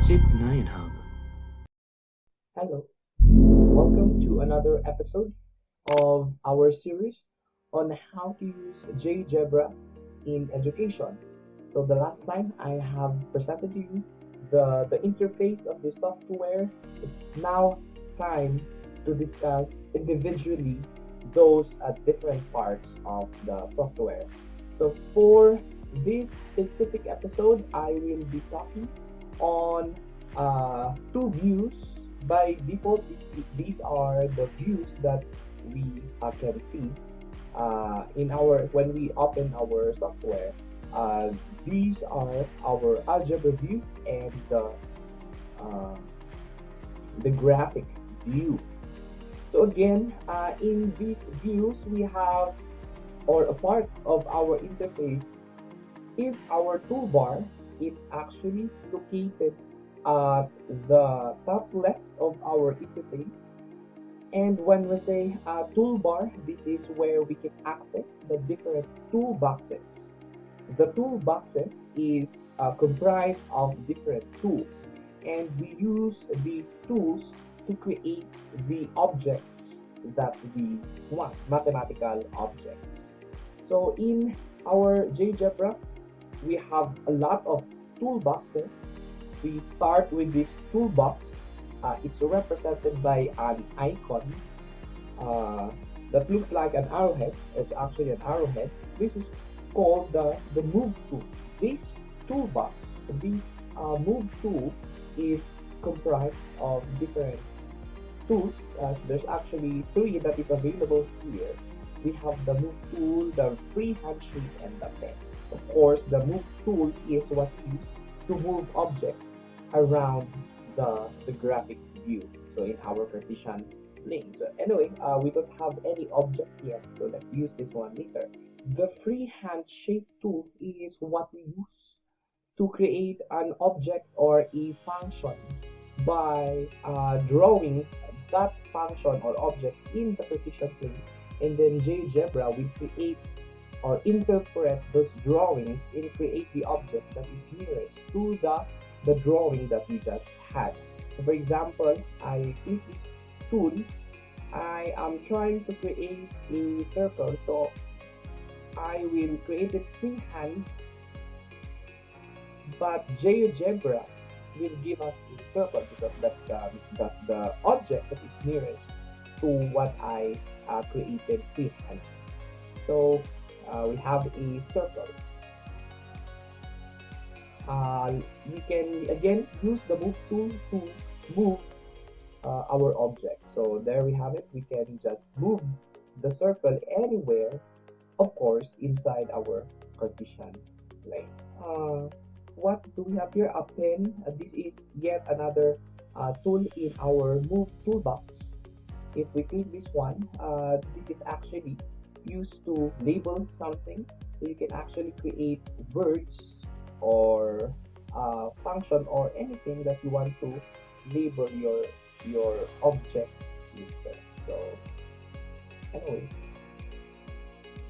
Zip 9 Hub. Hello, welcome to another episode of our series on how to use GeoGebra in education. So the last time I have presented to you the interface of the software. It's now time to discuss individually those different parts of the software. So for this specific episode, I will be talking on two views. By default, these are the views that we can see in our when we open our software. Uh, these are our algebra view and uh, the graphic view. So again, in these views, we have, or a part of our interface is our toolbar. It's actually located at the top left of our interface. And when we say toolbar, this is where we can access the different toolboxes. The toolboxes is comprised of different tools, and we use these tools to create the objects that we want, mathematical objects. So in our GeoGebra, we have a lot of toolboxes. We start with this toolbox. It's represented by an icon uh, that looks like an arrowhead. It's actually an arrowhead. This is called the move tool. This toolbox, this move tool is comprised of different tools. There's actually three that is available here. We have the move tool, the free handshake, and the pen. Of course, the move tool is what used to move objects around the graphic view. So in our Cartesian plane. So anyway, we don't have any object yet, so let's use this one later. The freehand shape tool is what we use to create an object or a function by drawing that function or object in the Cartesian plane, and then GeoGebra will create or interpret those drawings and create the object that is nearest to the drawing that we just had. So for example, I click this tool. I am trying to create a circle, so I will create it freehand, but GeoGebra will give us a circle because that's the object that is nearest to what I created freehand. So we have a circle. We can again use the move tool to move our object. So there we have it. We can just move the circle anywhere, of course, inside our Cartesian plane. What do we have here? A pen. This is yet another tool in our move toolbox. If we click this one, this is actually used to label something. So you can actually create words or function or anything that you want to label your object with. So anyway,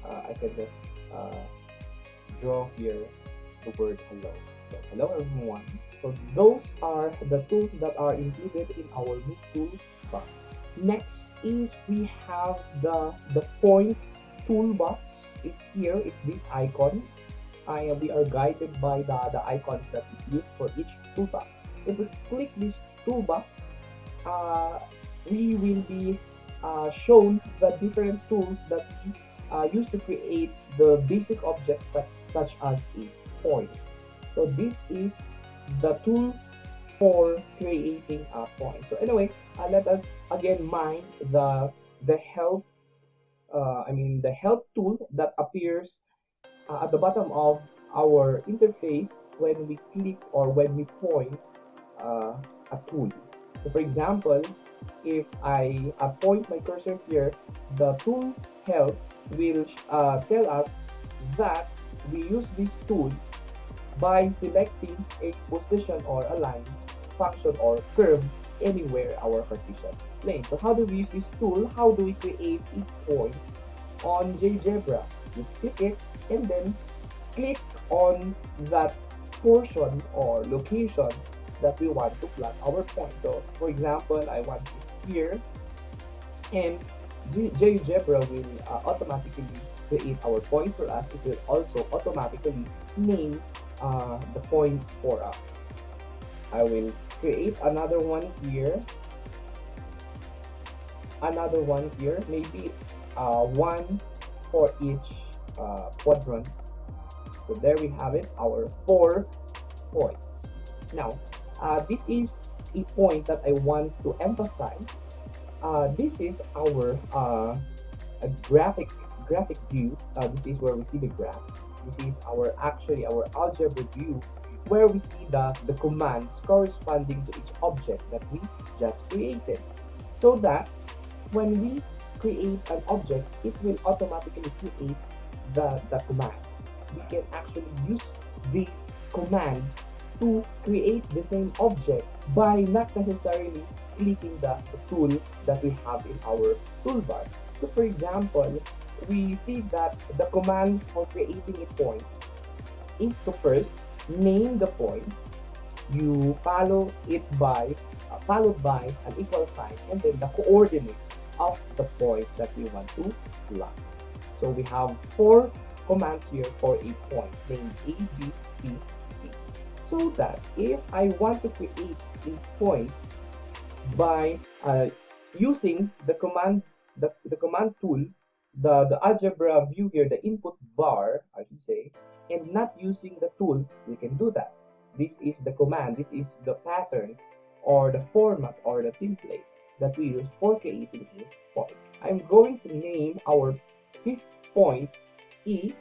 I can just draw here the word hello. So hello everyone. So those are the tools that are included in our new tools box. Next is we have the point toolbox. It's here. It's this icon. We are guided by the icons that is used for each toolbox. If we click this toolbox, we will be shown the different tools that we use to create the basic objects such as a point. So this is the tool for creating a point. So anyway, let us again mind the help. The help tool that appears at the bottom of our interface when we click or when we point a tool. So for example, if I point my cursor here, the tool help will tell us that we use this tool by selecting a position or a line, function or curve anywhere our Cartesian plane. So how do we use this tool? How do we create a point on GeoGebra? Just click it and then click on that portion or location that we want to plot our point. So for example, I want it here, and GeoGebra will automatically create our point for us. It will also automatically name the point for us. I will create another one here, maybe one for each quadrant. So there we have it, our 4 points. Now, this is a point that I want to emphasize. This is our a graphic view. This is where we see the graph. This is our algebra view, where we see the commands corresponding to each object that we just created. So that when we create an object, it will automatically create the command. We can actually use this command to create the same object by not necessarily clicking the tool that we have in our toolbar. So for example, we see that the command for creating a point is to first name the point. You follow it by followed by an equal sign and then the coordinate of the point that we want to plot. So we have 4 commands here for a point named A, B, C, D. So that if I want to create a point by using the command tool, the algebra view here, the input bar, I should say, and not using the tool, we can do that. This is the command, this is the pattern or the format or the template that we use for creating a point. I'm going to name our 5th point E.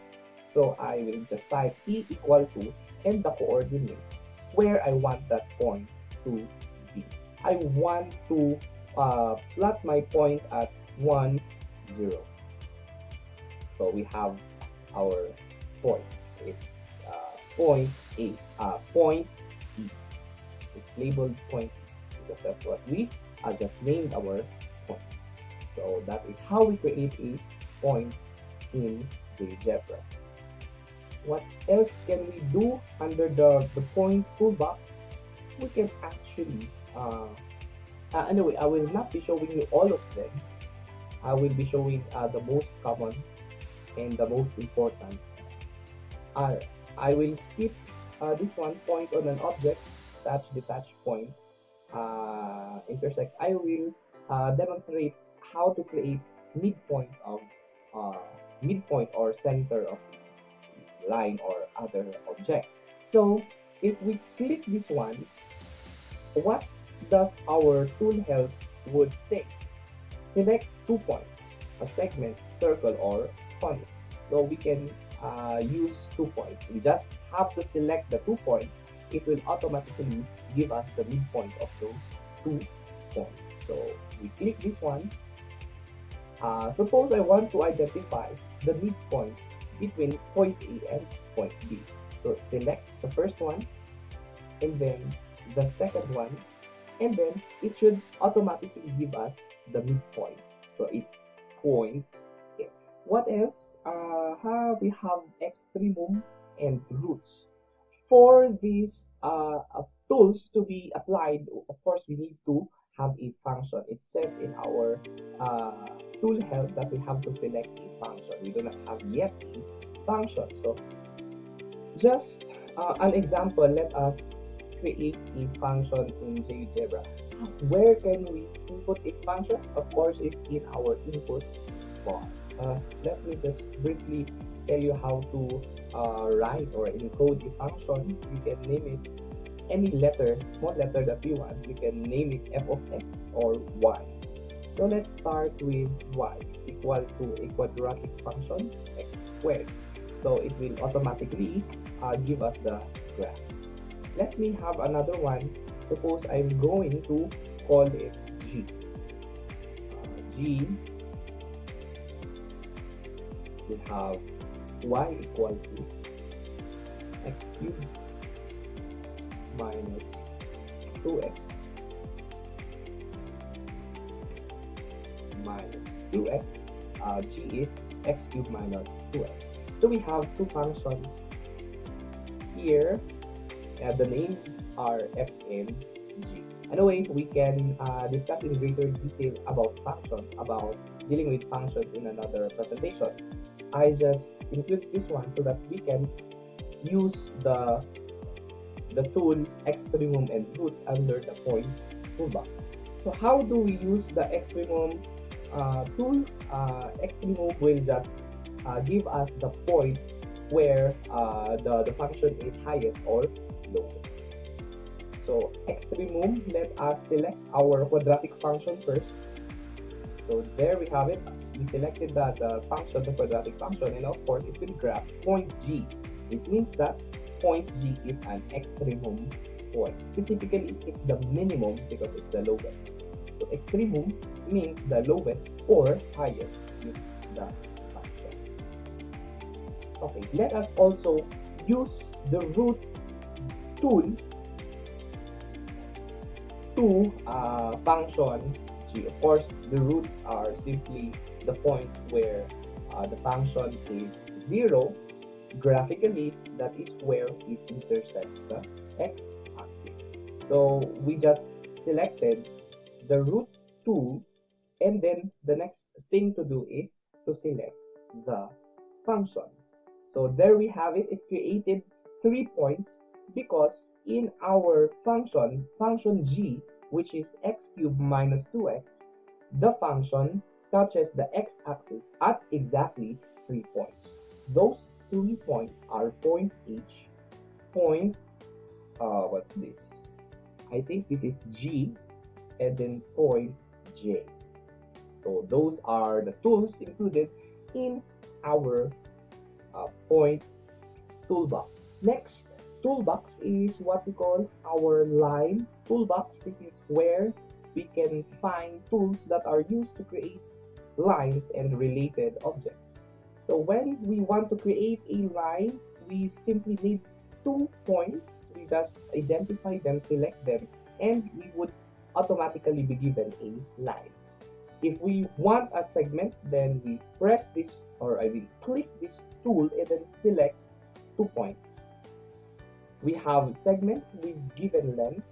So I will just type E equal to and the coordinates where I want that point to be. I want to plot my point at 1, 0. So we have our point. It's point A, point E. It's labeled point because that's what we just named our point. So that is how we create a point in GeoGebra. What else can we do under the point toolbox? We can actually anyway, I will not be showing you all of them. I will be showing the most common and the most important. I will skip this one, point on an object, touch, detach, point, intersect. I will demonstrate how to create midpoint or center of line or other object. So if we click this one, what does our tool help would say? Select 2 points, a segment, circle, or point. So we can use 2 points. We just have to select the 2 points. It will automatically give us the midpoint of those 2 points. So we click this one. Suppose I want to identify the midpoint between point A and point B. So select the first one and then the second one, and then it should automatically give us the midpoint. So it's point F. What else? We have extremum and roots. For these tools to be applied, of course, we need to have a function. It says in our tool help that we have to select a function. We do not have yet a function. So just an example, let us create a function in GeoGebra. Where can we input a function? Of course, it's in our input bar. Let me just briefly tell you how to write or encode a function. You can name it any letter, small letter that you want. You can name it f of x or y. So let's start with y equal to a quadratic function x squared. So it will automatically give us the graph. Let me have another one. Suppose I'm going to call it g. G will have y equal to x cubed minus 2x minus 2x. G is x cubed minus 2x. So we have 2 functions here, the names are f and g. Anyway, we can discuss in greater detail about functions, about dealing with functions in another presentation. I just include this one so that we can use the tool extremum and roots under the point toolbox. So how do we use the extremum tool? Extremum will just give us the point where the function is highest or lowest. So extremum, let us select our quadratic function first. So there we have it. We selected the function, the quadratic function, and of course it will grab point G. This means that point G is an extremum point. Specifically, it's the minimum because it's the lowest. So extremum means the lowest or highest in the function. Okay, let us also use the root tool to function G. Of course, the roots are simply the points where the function is 0. Graphically, that is where it intersects the x-axis. So we just selected the root tool, and then the next thing to do is to select the function. So there we have it. It created 3 points because in our function g, which is x cubed minus 2x, the function touches the x-axis at exactly 3 points. Those 3 points are point H, point, what's this? I think this is G, and then point J. So those are the tools included in our point toolbox. Next toolbox is what we call our line toolbox. This is where we can find tools that are used to create lines and related objects. So when we want to create a line, we simply need 2 points. We just identify them, select them, and we would automatically be given a line. If we want a segment, then we press this, or I mean click this tool and then select 2 points. We have segment with given length.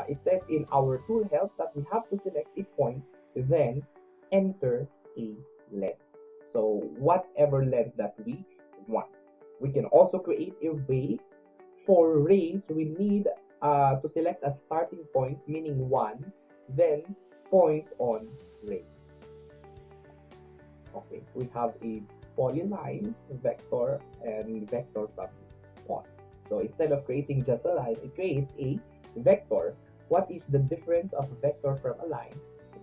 It says in our tool help that we have to select a point, then enter a length. So whatever length that we want. We can also create a ray. For rays, we need to select a starting point, meaning 1, then point on ray. Okay, we have a polyline, vector, and vector from point. So instead of creating just a line, it creates a vector. What is the difference of a vector from a line?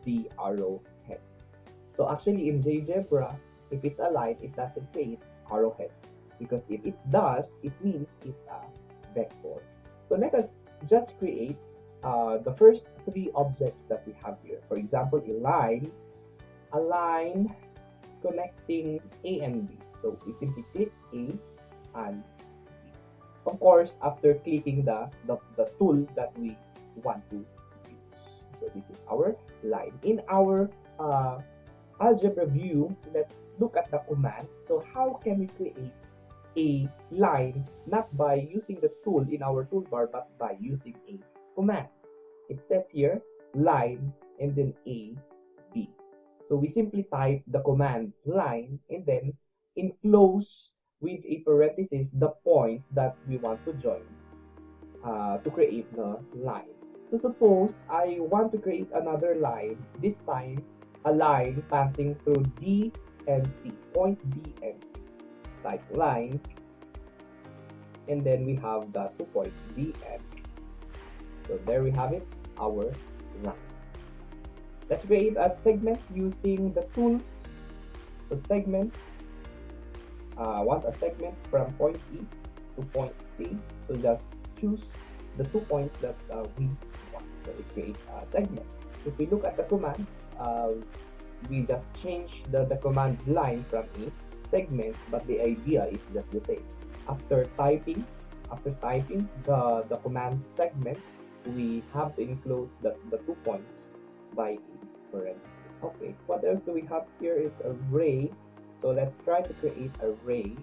The arrowheads. So actually in GeoGebra, if it's a line, it doesn't create arrowheads. Because if it does, it means it's a vector. So let us just create the first 3 objects that we have here. For example, a line connecting A and B. So we simply click A and B. Of course, after clicking the tool that we want to use. So this is our line. In our algebra view, let's look at the command. So how can we create a line not by using the tool in our toolbar but by using a command? It says here line and then A, B. So we simply type the command line and then enclose with a parenthesis the points that we want to join to create the line. So suppose I want to create another line, this time a line passing through D and C, point D and C. Let's type line, and then we have the 2 points D and C. So there we have it, our lines. Let's create a segment using the tools. So segment, want a segment from point E to point C. So just choose the 2 points that we want. So it creates a segment. If we look at the command, we just change the command line from a segment, but the idea is just the same. After typing the command segment, we have to enclose the 2 points by a parenthesis. Okay, what else do we have here? It's a ray. So let's try to create a ray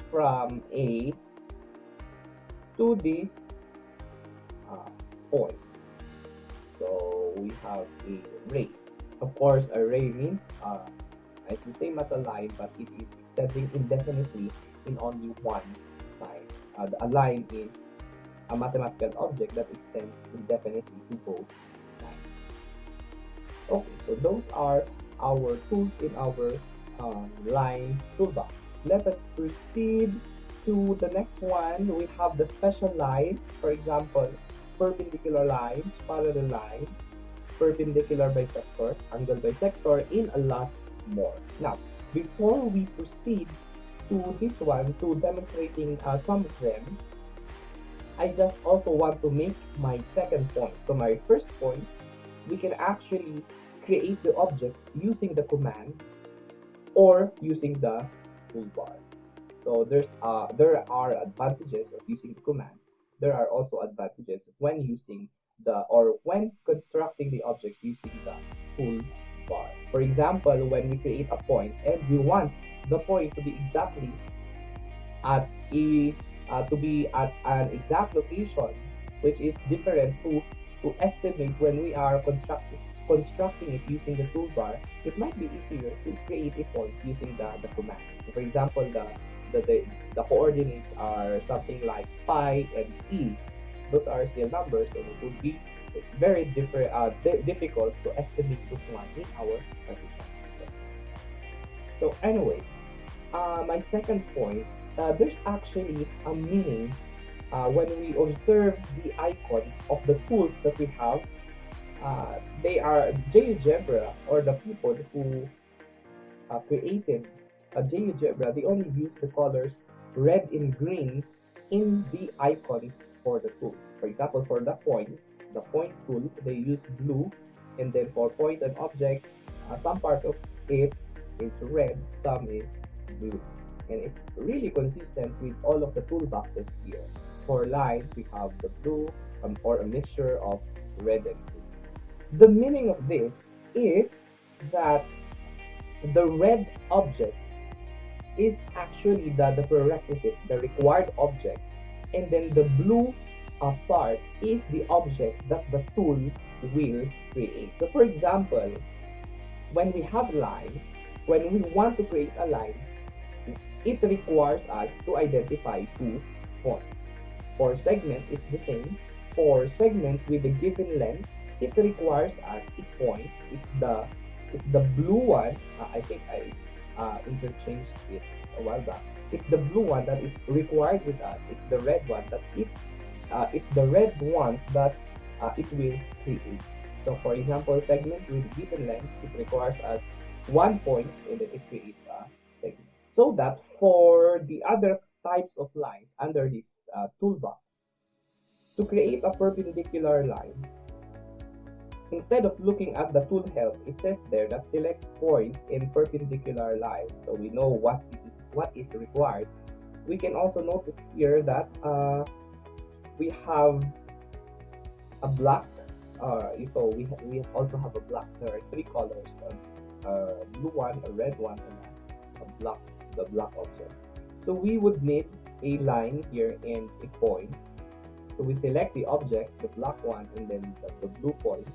from A to this point. So we have a ray. Of course, a ray means it's the same as a line, but it is extending indefinitely in only one side. A line is a mathematical object that extends indefinitely to both sides. Okay, so those are our tools in our line toolbox. Let us proceed to the next one. We have the special lines, for example, perpendicular lines, parallel lines, perpendicular bisector, angle bisector, and a lot more. Now, before we proceed to this one, to demonstrating some of them, I just also want to make my second point. So my first point, we can actually create the objects using the commands or using the toolbar. So there are advantages of using the command. There are also advantages when using when constructing the objects using the toolbar. For example, when we create a point and we want the point to be exactly at an exact location, which is different to estimate when we are constructing it using the toolbar, it might be easier to create a point using the command. So for example, the coordinates are something like pi and e. Those are still numbers, and it would be very difficult to estimate this one in our partition. So anyway, my second point, there's actually a meaning when we observe the icons of the tools that we have. They are GeoGebra, or the people who created GeoGebra. They only use the colors red and green in the icons for the tools. For example, for the point tool, they use blue, and then for point and object, some part of it is red, some is blue, and it's really consistent with all of the toolboxes here. For lines, we have the blue or a mixture of red and blue. The meaning of this is that the red object is actually the prerequisite, the required object, and then the blue part is the object that the tool will create. So for example, when we have line, when we want to create a line, it requires us to identify 2 points. For segment, it's the same. For segment with a given length, it requires us a point. It's the blue one. I think I interchanged it a while back. It's the blue one that is required with us. It's the red one that it's the red ones that it will create. So for example, segment with given length, it requires us 1 point, and then it creates a segment. So that for the other types of lines under this toolbox, to create a perpendicular line, instead of looking at the tool help, it says there that select point in perpendicular line. So we know what is required. We can also notice here that we have a black. So we also have a black. There are 3 colors: a blue one, a red one, and a black. The black objects. So we would need a line here and a point. So we select the object, the black one, and then the blue point.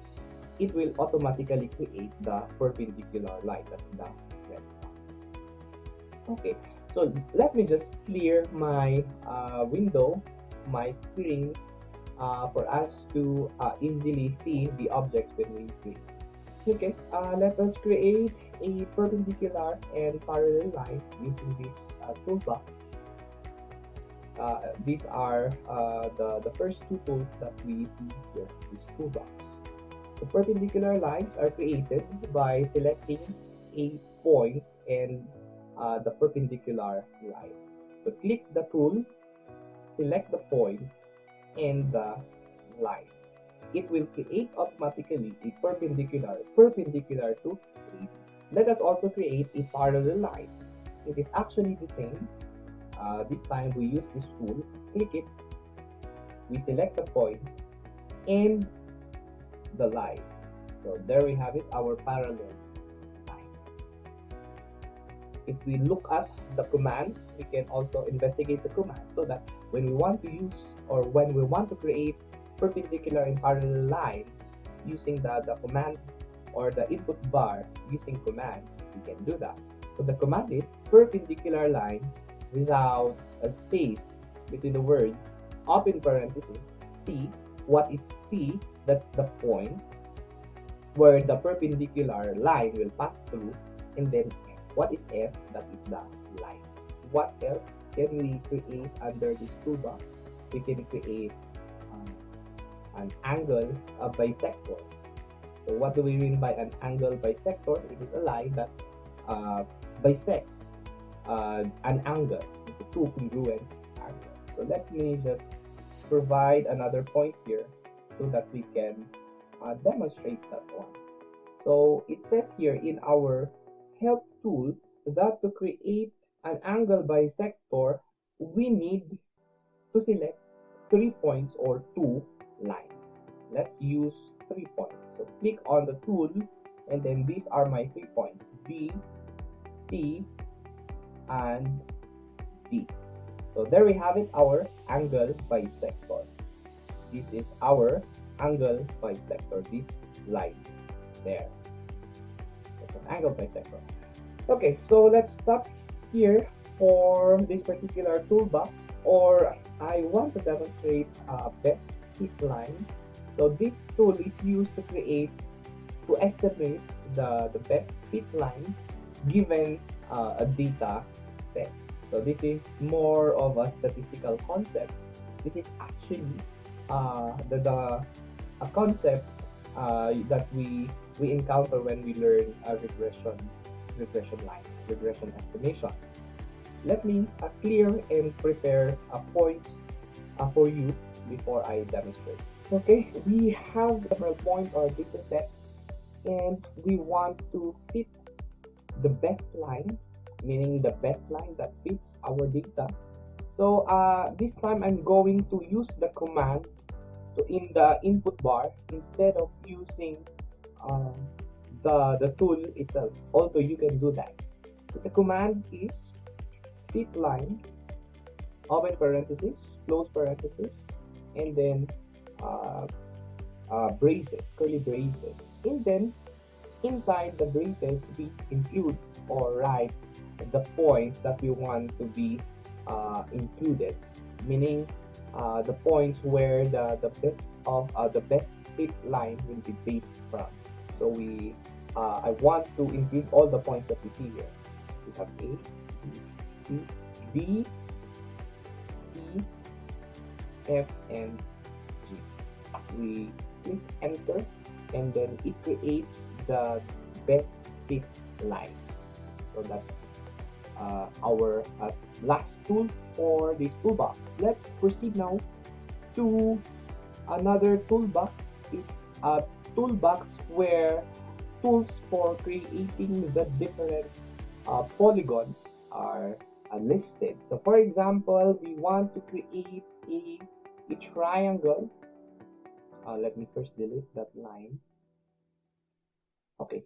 It will automatically create the perpendicular line. That's the red one. Okay, so let me just clear my window, my screen, for us to easily see the objects when we create. Okay, let us create a perpendicular and parallel line using this toolbox. These are the first 2 tools that we see here, this toolbox. So perpendicular lines are created by selecting a point and the perpendicular line. So click the tool, select the point and the line. It will create automatically a perpendicular to 3D. Let us also create a parallel line. It is actually the same. This time we use this tool, click it, we select the point and the line. So there we have it, our parallel line. If we look at the commands, we can also investigate the commands so that when we want to use or when we want to create perpendicular and parallel lines using the command or the input bar using commands, we can do that. So the command is perpendicular line without a space between the words, open parenthesis, C. What is C? That's the point where the perpendicular line will pass through, and then F. What is F? That is the line. What else can we create under this toolbox? We can create an angle bisector. So what do we mean by an angle bisector? It is a line that bisects an angle into two congruent angles. So let me just provide another point here so that we can demonstrate that one. So it says here in our help tool that to create an angle bisector, we need to select 3 points or 2 lines. Let's use 3 points. So click on the tool, and then these are my 3 points, B, C, and D. So there we have it, our angle bisector. This is our angle bisector, this line there. It's an angle bisector. Okay, so let's stop here for this particular toolbox, or I want to demonstrate a best fit line. So this tool is used to estimate the best fit line given a data set. So this is more of a statistical concept. This is actually a concept that we encounter when we learn regression lines, regression estimation. Let me clear and prepare points for you before I demonstrate. Okay, we have several points or data set, and we want to fit the best line, meaning the best line that fits our data. So this time I'm going to use the command in the input bar instead of using the tool itself, although you can do that. So the command is fit line, open parenthesis, close parenthesis, and then braces, curly braces, and then inside the braces we include or write the points that we want to be included, meaning the points where the best fit line will be based from. So I want to include all the points that we see here. We have A, B, C, D, E, F, and G. We click enter, and then it creates the best fit line. So that's our last tool for this toolbox. Let's proceed now to another toolbox. It's a toolbox where tools for creating the different polygons are listed. So for example, we want to create a triangle. Let me first delete that line. Okay,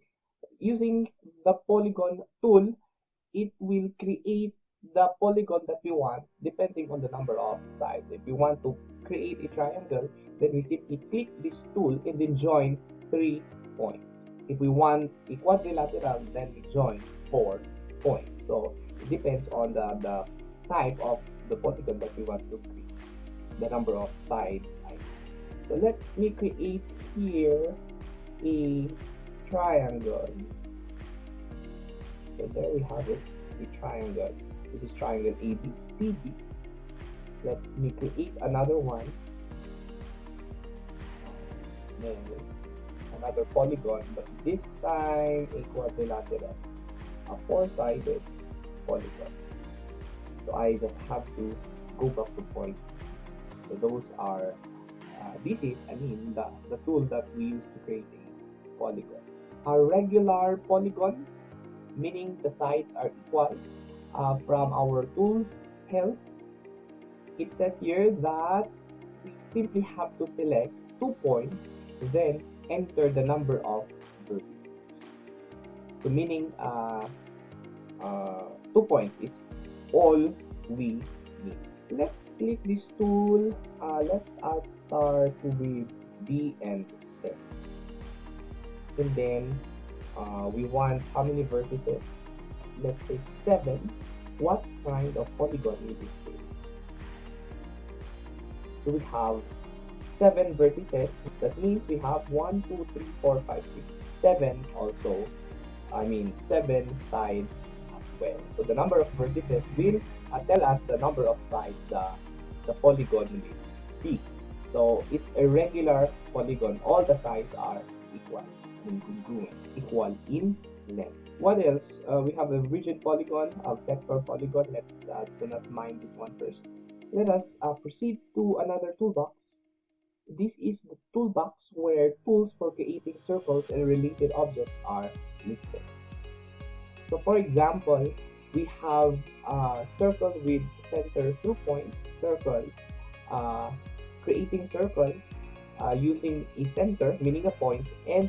using the Polygon tool, it will create the polygon that we want depending on the number of sides. If we want to create a triangle, then we simply click this tool and then join 3 points. If we want a quadrilateral, then we join 4 points. So it depends on the type of the polygon that we want to create, the number of sides. So let me create here a triangle. So there we have it, a triangle. This is triangle ABCD. Let me create another one. Then another polygon, but this time a quadrilateral, a 4-sided polygon. So I just have to go back to point. So those are this is the tool that we use to create a polygon. A regular polygon, meaning the sides are equal. From our tool help, it says here that we simply have to select 2 points, then enter the number of vertices. So meaning 2 points is all we need. let's click this tool. Let us start with B and F. And then we want how many vertices? Let's say 7. What kind of polygon will we create? So we have 7 vertices. That means we have 1, 2, 3, 4, 5, 6, 7 also. 7 sides as well. So the number of vertices will tell us the number of sides the polygon will be. So it's a regular polygon. All the sides are equal, congruent, equal in length. What else? We have a rigid polygon, a vector polygon. Let's do not mind this one first. Let us proceed to another toolbox. This is the toolbox where tools for creating circles and related objects are listed. So for example, we have a circle with center through point, circle, creating circle using a center, meaning a point, and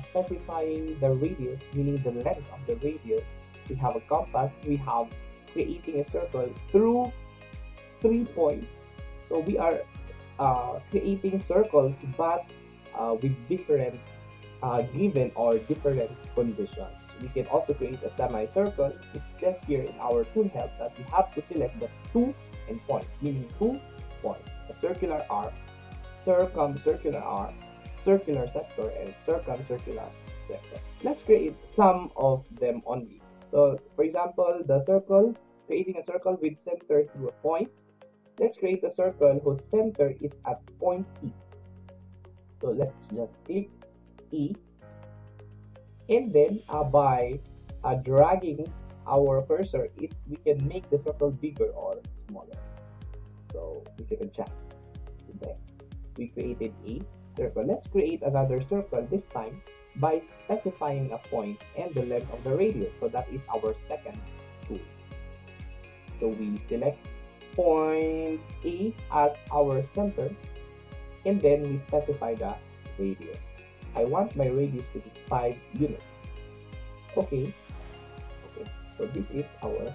specifying the radius, meaning the length of the radius. We have a compass, we have creating a circle through 3 points. So we are creating circles but with different given or different conditions. We can also create a semicircle. It says here in our tool help that we have to select the 2 endpoints, meaning 2 points, a circular arc, circumcircular arc, circular sector, and circumcircular sector. Let's create some of them only. So for example, the circle, creating a circle with center through a point. Let's create a circle whose center is at point E. So let's just click E, and then by dragging our cursor, we can make the circle bigger or smaller. So we can adjust. So there, we created a circle. Let's create another circle, this time by specifying a point and the length of the radius. So that is our second tool. So we select point A as our center, and then we specify the radius. I want my radius to be 5 units. Okay. So this is our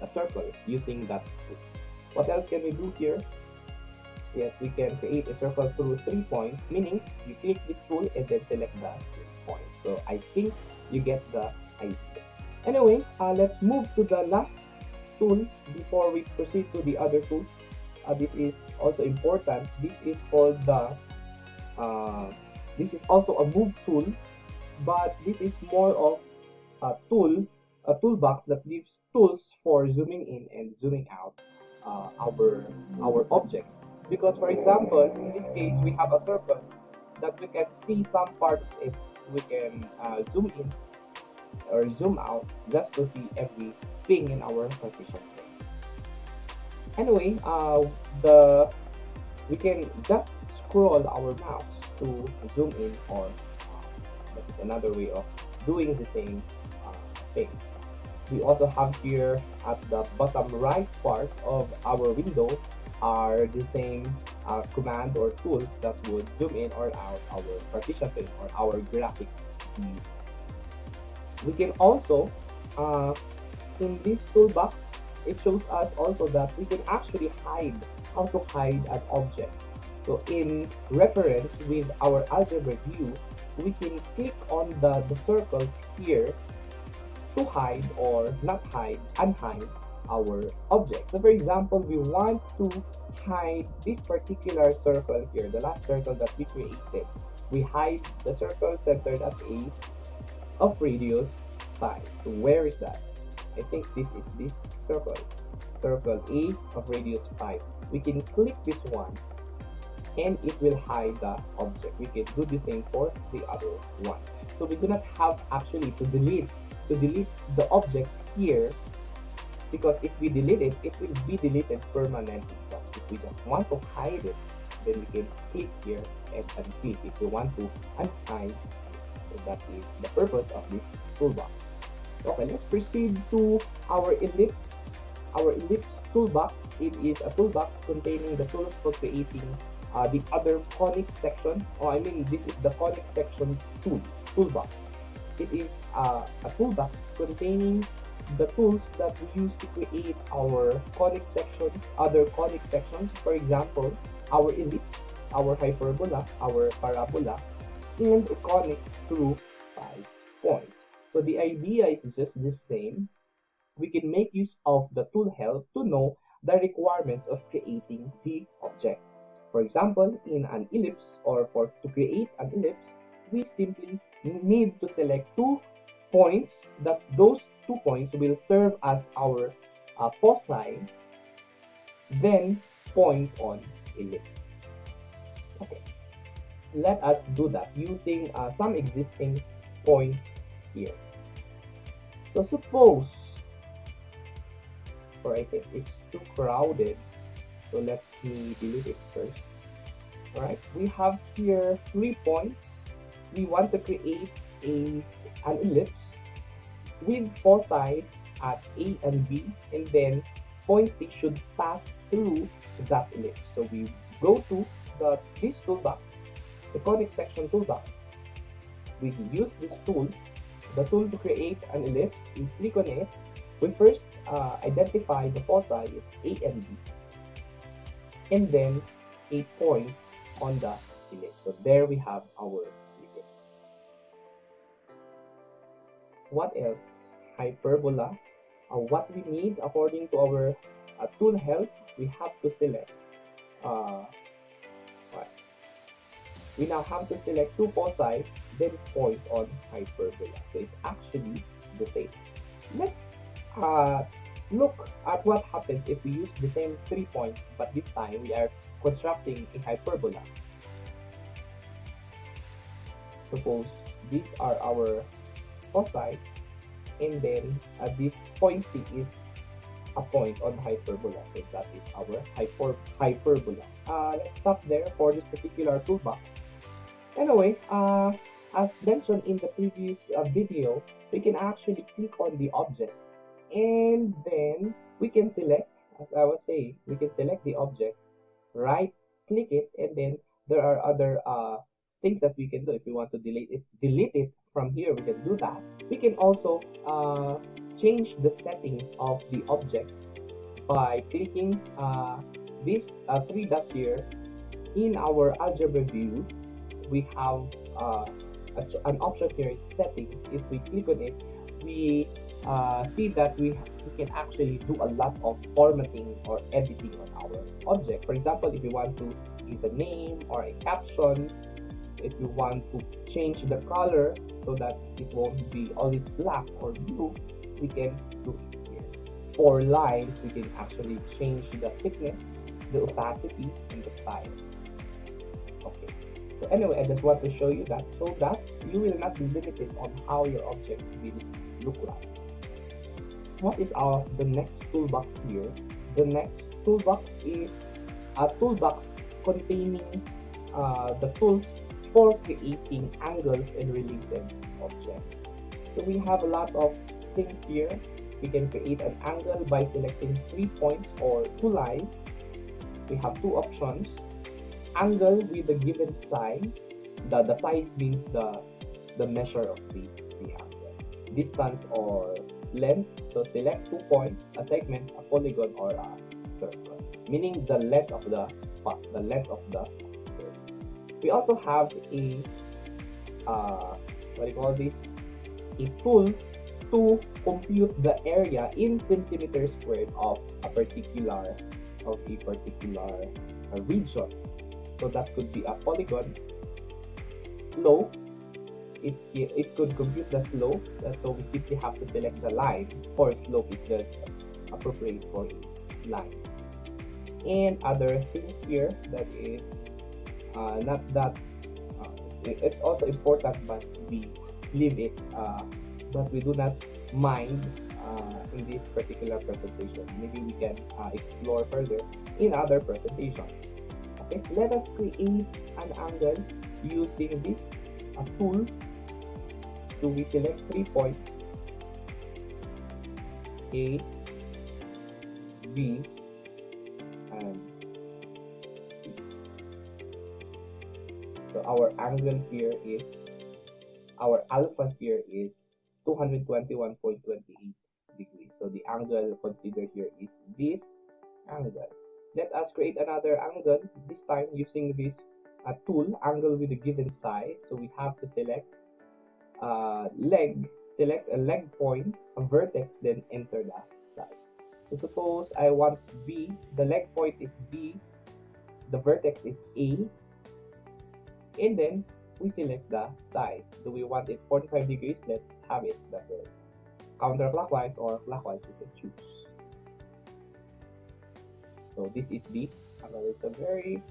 a circle using that tool. What else can we do here? Yes, we can create a circle through 3 points, meaning you click this tool and then select the 3 points. So I think you get the idea. Anyway, let's move to the last tool before we proceed to the other tools. This is also important. This is called the this is also a move tool, but this is more of a toolbox that gives tools for zooming in and zooming out our objects. Because for example, in this case, we have a circle that we can see some part of it. We can zoom in or zoom out just to see everything in our partition. Anyway, we can just scroll our mouse to zoom in, or that is another way of doing the same thing. We also have here at the bottom right part of our window are the same command or tools that would zoom in or out our partition pane or our graphic view. We can also, in this toolbox, it shows us also that we can actually hide, how to hide an object. So in reference with our algebra view, we can click on the circles here to hide or not hide, unhide our object. So for example, we want to hide this particular circle here, the last circle that we created. We hide the circle centered at A of radius 5. So where is that? I think this is this circle A of radius 5. We can click this one and it will hide the object. We can do the same for the other one. So we do not have actually to delete the objects here, because if we delete it, it will be deleted permanently. But if we just want to hide it, then we can click here and unclick if we want to unhide. So that is the purpose of this toolbox. Okay, let's proceed to our ellipse. Our ellipse toolbox. It is a toolbox containing the tools for creating the other conic section. This is the conic section toolbox. It is a toolbox containing the tools that we use to create our conic sections, other conic sections, for example, our ellipse, our hyperbola, our parabola, and a conic through 5 points. So the idea is just the same. We can make use of the tool help to know the requirements of creating the object. For example, in an ellipse or to create an ellipse, we simply need to select 2 points that those 2 points will serve as our foci, then point on ellipse. Okay, let us do that using some existing points here. So suppose, or I think it's too crowded, so let me delete it first. Alright, we have here 3 points. We want to create an ellipse with foci at A and B, and then point C should pass through that ellipse. So we go to this toolbox, the conic section toolbox. We use this tool, the tool to create an ellipse. We click on it. We first identify the foci, it's A and B, and then a point on the ellipse. So there we have our ellipse. What else? Hyperbola. What we need according to our tool help, we have to select we now have to select 2 foci, then point on hyperbola. So it's actually the same. Let's look at what happens if we use the same 3 points, but this time we are constructing a hyperbola. Suppose these are our foci, and then this point C is a point on hyperbola. So that is our hyperbola. Let's stop there for this particular toolbox. Anyway, as mentioned in the previous video, we can actually click on the object, and then we can select, as I was saying, we can select the object, right click it, and then there are other things that we can do. If we want to delete it from here, we can do that. We can also change the setting of the object by clicking these 3 dots here. In our algebra view, we have an option here, it's settings. If we click on it, we see that we can actually do a lot of formatting or editing on our object. For example, if you want to give a name or a caption, if you want to change the color so that it won't be always black or blue, we can do it here. For lines, we can actually change the thickness, the opacity, and the style. Okay. So anyway, I just want to show you that so that you will not be limited on how your objects will look like. What is the next toolbox here? The next toolbox is a toolbox containing the tools for creating angles and related objects. So we have a lot of things here. We can create an angle by selecting 3 points or 2 lines. We have 2 options. Angle with a given size. The size means the measure of the angle. Distance or length. So select 2 points, a segment, a polygon, or a circle, meaning the length of the curve. We also have a what do you call this? A tool to compute the area in centimeters squared of a particular region. So that could be a polygon. Slope, it could compute the slope. So we simply have to select the line, or slope is just appropriate for a line. And other things here that is not that it's also important, but we leave it, but we do not mind in this particular presentation. Maybe we can explore further in other presentations. Okay, let us create an angle using this tool. So we select 3 points, A, B, and C. So our angle here is, our alpha here is 221.28 degrees. So the angle considered here is this angle. Let us create another angle, this time using this tool, angle with a given size. So we have to select select a leg point, a vertex, then enter the size. So suppose I want B, the leg point is B, the vertex is A, and then we select the size. Do we want it 45 degrees? Let's have it that way. Counterclockwise or clockwise, we can choose. So this is the angle. It's a very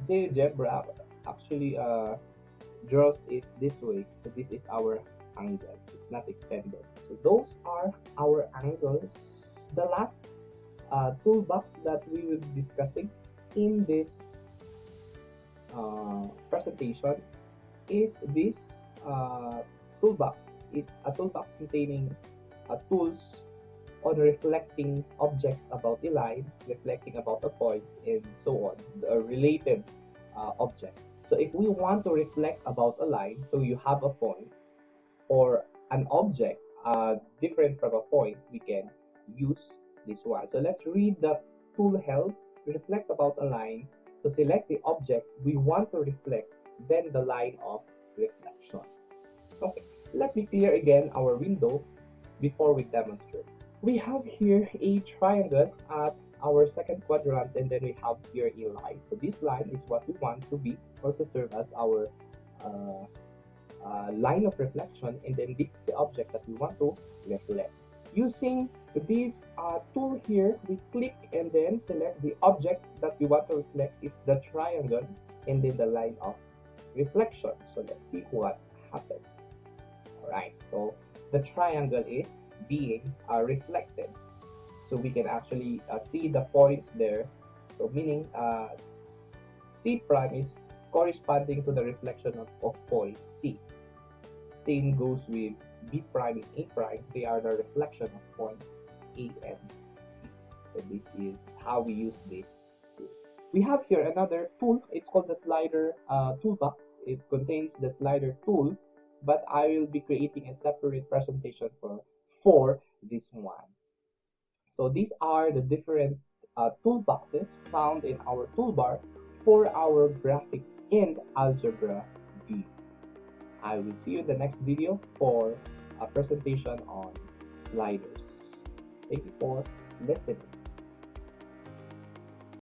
GeoGebra actually draws it this way. So this is our angle. It's not extended. So those are our angles. The last toolbox that we will be discussing in this presentation is this toolbox. It's a toolbox containing tools on reflecting objects about a line, reflecting about a point, and so on, the related objects. So if we want to reflect about a line, so you have a point or an object different from a point, we can use this one. So let's read the tool help. Reflect about a line. To select the object we want to reflect, then the line of reflection. Okay, let me clear again our window before we demonstrate. We have here a triangle at our second quadrant, and then we have here a line. So this line is what we want to be or to serve as our line of reflection, and then this is the object that we want to reflect. Using this tool here, we click and then select the object that we want to reflect. It's the triangle and then the line of reflection. So let's see what happens. Alright, so the triangle is being reflected. So we can actually see the points there. So meaning C prime is corresponding to the reflection of point C. Same goes with B prime and A prime. They are the reflection of points A and B. So this is how we use this tool. We have here another tool. It's called the slider toolbox. It contains the slider tool, but I will be creating a separate presentation for this one. So these are the different toolboxes found in our toolbar for our graphic and algebra view. I will see you in the next video for a presentation on sliders. Thank you for listening.